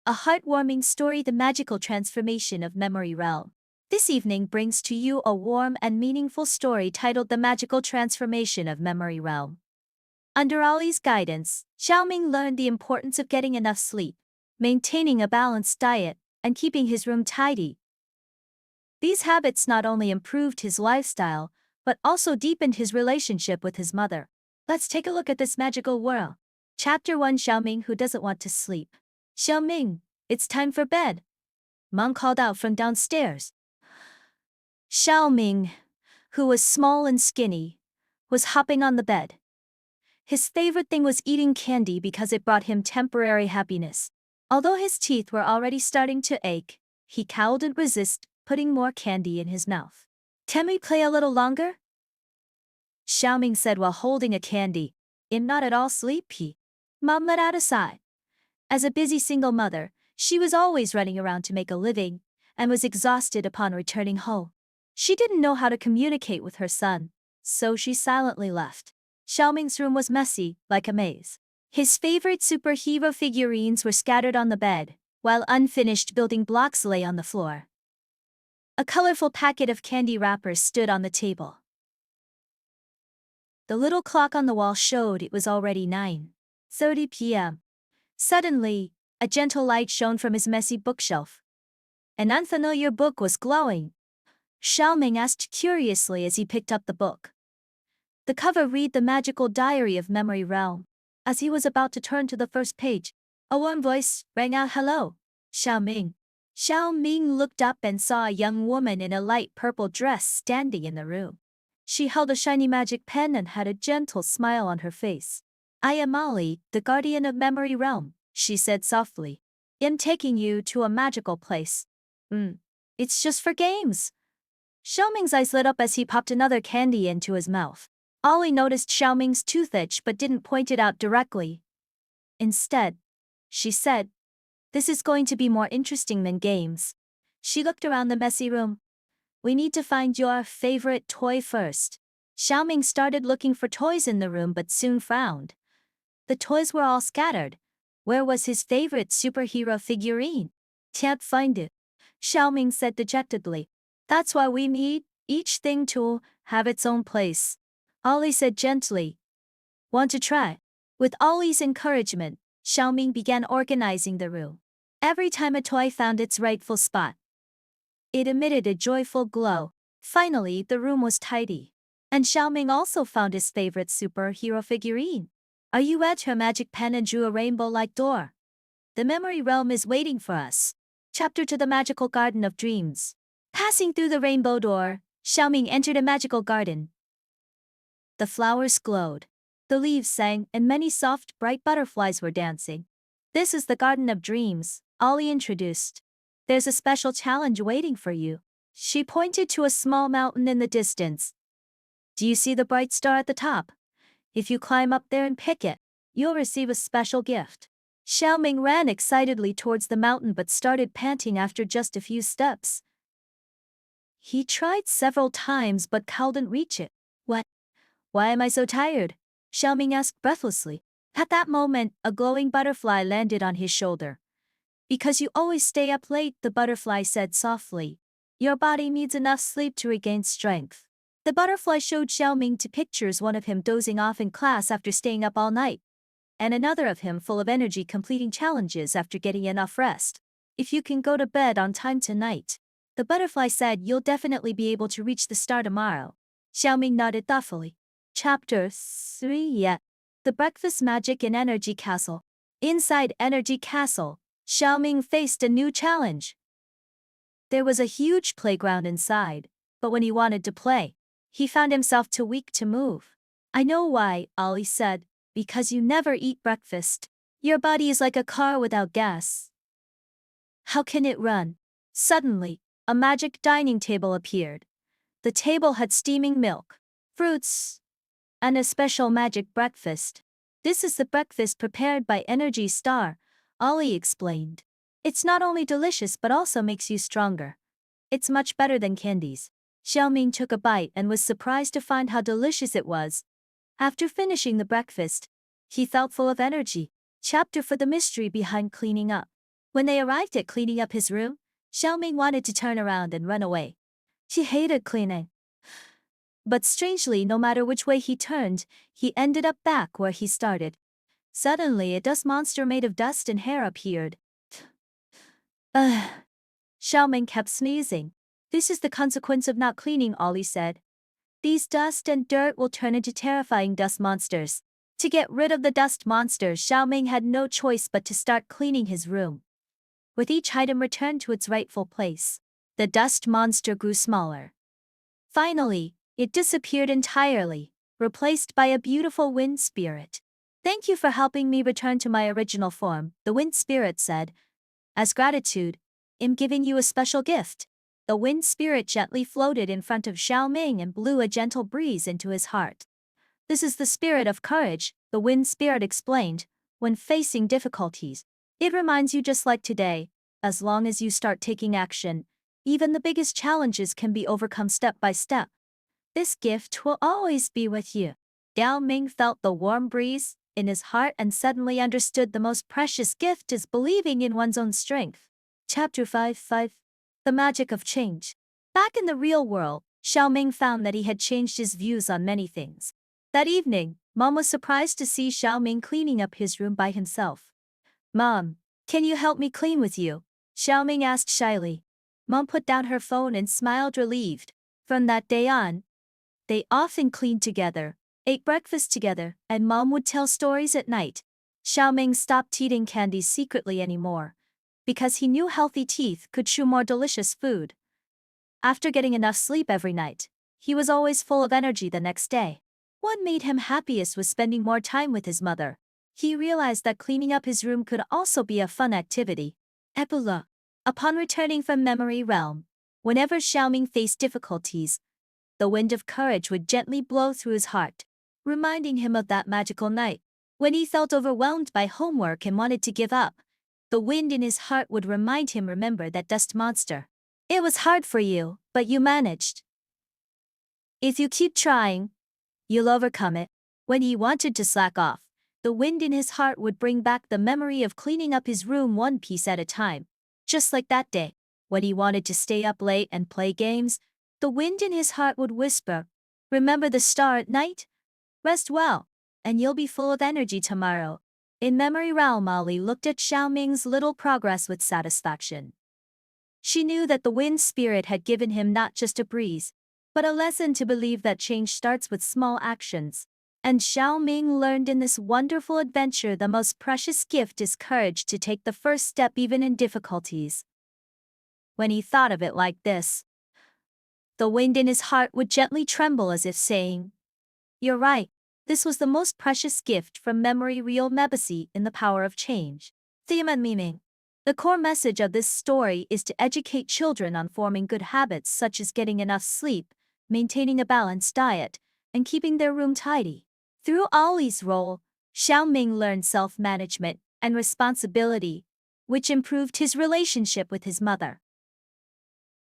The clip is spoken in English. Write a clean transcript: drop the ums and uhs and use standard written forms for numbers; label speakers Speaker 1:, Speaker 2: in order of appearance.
Speaker 1: a heartwarming story, The Magical Transformation of Memory Realm. This evening brings to you a warm and meaningful story titled The Magical Transformation of Memory Realm. Under Ollie's guidance, Xiao Ming learned the importance of getting enough sleep, maintaining a balanced diet, and keeping his room tidy. These habits not only improved his lifestyle, but also deepened his relationship with his mother. Let's take a look at this magical world. Chapter 1, Xiao Ming, who doesn't want to sleep. Xiao Ming, it's time for bed, Mom called out from downstairs. Xiao Ming, who was small and skinny, was hopping on the bed. His favorite thing was eating candy because it brought him temporary happiness. Although his teeth were already starting to ache, he couldn't resist putting more candy in his mouth. Can we play a little longer? Xiao Ming said while holding a candy. I'm not at all sleepy. Mom let out a sigh. As a busy single mother, she was always running around to make a living, and was exhausted upon returning home. She didn't know how to communicate with her son, so she silently left. Xiao Ming's room was messy, like a maze. His favorite superhero figurines were scattered on the bed, while unfinished building blocks lay on the floor. A colorful packet of candy wrappers stood on the table. The little clock on the wall showed it was already 9:30 p.m. Suddenly, a gentle light shone from his messy bookshelf. An unfamiliar book was glowing. Xiao Ming asked curiously as he picked up the book. The cover read The Magical Diary of Memory Realm. As he was about to turn to the first page, a warm voice rang out, "Hello, Xiao Ming." Xiao Ming looked up and saw a young woman in a light purple dress standing in the room. She held a shiny magic pen and had a gentle smile on her face. "I am Ollie, the guardian of Memory Realm," she said softly. "I'm taking you to a magical place." It's just for games." Xiao Ming's eyes lit up as he popped another candy into his mouth. Ollie noticed Xiao Ming's tooth itch but didn't point it out directly. Instead, she said, "This is going to be more interesting than games." She looked around the messy room. "We need to find your favorite toy first." Xiao Ming started looking for toys in the room but soon frowned. The toys were all scattered. Where was his favorite superhero figurine? "Can't find it," Xiao Ming said dejectedly. "That's why we need each thing to have its own place," Ollie said gently. "Want to try?" With Ollie's encouragement, Xiao Ming began organizing the room. Every time a toy found its rightful spot, it emitted a joyful glow. Finally, the room was tidy. And Xiao Ming also found his favorite superhero figurine. "Are you at her magic pen and drew a rainbow-like door? The memory realm is waiting for us." Chapter to the Magical Garden of Dreams. Passing through the rainbow door, Xiao Ming entered a magical garden. The flowers glowed, the leaves sang, and many soft, bright butterflies were dancing. "This is the Garden of Dreams," Ollie introduced. "There's a special challenge waiting for you." She pointed to a small mountain in the distance. "Do you see the bright star at the top? If you climb up there and pick it, you'll receive a special gift." Xiao Ming ran excitedly towards the mountain but started panting after just a few steps. He tried several times but couldn't reach it. "What? Why am I so tired?" Xiao Ming asked breathlessly. At that moment, a glowing butterfly landed on his shoulder. "Because you always stay up late," the butterfly said softly. "Your body needs enough sleep to regain strength." The butterfly showed Xiao Ming two pictures, one of him dozing off in class after staying up all night, and another of him full of energy completing challenges after getting enough rest. "If you can go to bed on time tonight," the butterfly said, "you'll definitely be able to reach the star tomorrow." Xiao Ming nodded thoughtfully. Chapter 3. The Breakfast Magic in Energy Castle. Inside Energy Castle, Xiao Ming faced a new challenge. There was a huge playground inside, but when he wanted to play, he found himself too weak to move. "I know why," Ollie said. "Because you never eat breakfast. Your body is like a car without gas. How can it run?" Suddenly, a magic dining table appeared. The table had steaming milk, fruits, and a special magic breakfast. "This is the breakfast prepared by Energy Star," Ollie explained. "It's not only delicious but also makes you stronger. It's much better than candies." Xiao Ming took a bite and was surprised to find how delicious it was. After finishing the breakfast, he felt full of energy. Chapter for the mystery behind cleaning up. When they arrived at cleaning up his room, Xiao Ming wanted to turn around and run away. She hated cleaning. But strangely, no matter which way he turned, he ended up back where he started. Suddenly, a dust monster made of dust and hair appeared. Ugh. Xiao Ming kept sneezing. This is the consequence of not cleaning, Ollie said. These dust and dirt will turn into terrifying dust monsters. To get rid of the dust monsters, Xiao Ming had no choice but to start cleaning his room. With each item returned to its rightful place, the dust monster grew smaller. Finally, it disappeared entirely, replaced by a beautiful wind spirit. Thank you for helping me return to my original form, the wind spirit said. As gratitude, I'm giving you a special gift. The wind spirit gently floated in front of Xiao Ming and blew a gentle breeze into his heart. This is the spirit of courage, the wind spirit explained. When facing difficulties, it reminds you just like today, as long as you start taking action, even the biggest challenges can be overcome step by step. This gift will always be with you. Xiao Ming felt the warm breeze in his heart and suddenly understood the most precious gift is believing in one's own strength. Chapter 5. The Magic of Change. Back in the real world, Xiao Ming found that he had changed his views on many things. That evening, Mom was surprised to see Xiao Ming cleaning up his room by himself. Mom, can you help me clean with you? Xiao Ming asked shyly. Mom put down her phone and smiled relieved. From that day on, they often cleaned together, ate breakfast together, and Mom would tell stories at night. Xiao Ming stopped eating candies secretly anymore, because he knew healthy teeth could chew more delicious food. After getting enough sleep every night, he was always full of energy the next day. What made him happiest was spending more time with his mother. He realized that cleaning up his room could also be a fun activity. Epilogue. Upon returning from Memory Realm, whenever Xiao Ming faced difficulties, the wind of courage would gently blow through his heart, reminding him of that magical night. When he felt overwhelmed by homework and wanted to give up, the wind in his heart would remind him, remember that dust monster. It was hard for you, but you managed. If you keep trying, you'll overcome it. When he wanted to slack off, the wind in his heart would bring back the memory of cleaning up his room one piece at a time. Just like that day, when he wanted to stay up late and play games, the wind in his heart would whisper, remember the star at night? Rest well, and you'll be full of energy tomorrow. In Memory Realm, Ollie looked at Xiao Ming's little progress with satisfaction. She knew that the wind spirit had given him not just a breeze, but a lesson to believe that change starts with small actions. And Xiao Ming learned in this wonderful adventure the most precious gift is courage to take the first step even in difficulties. When he thought of it like this, the wind in his heart would gently tremble as if saying, "You're right, this was the most precious gift from Memory Real Mebasi in the power of change." Theme and meaning. The core message of this story is to educate children on forming good habits such as getting enough sleep, maintaining a balanced diet, and keeping their room tidy. Through Ollie's role, Xiao Ming learned self-management and responsibility, which improved his relationship with his mother.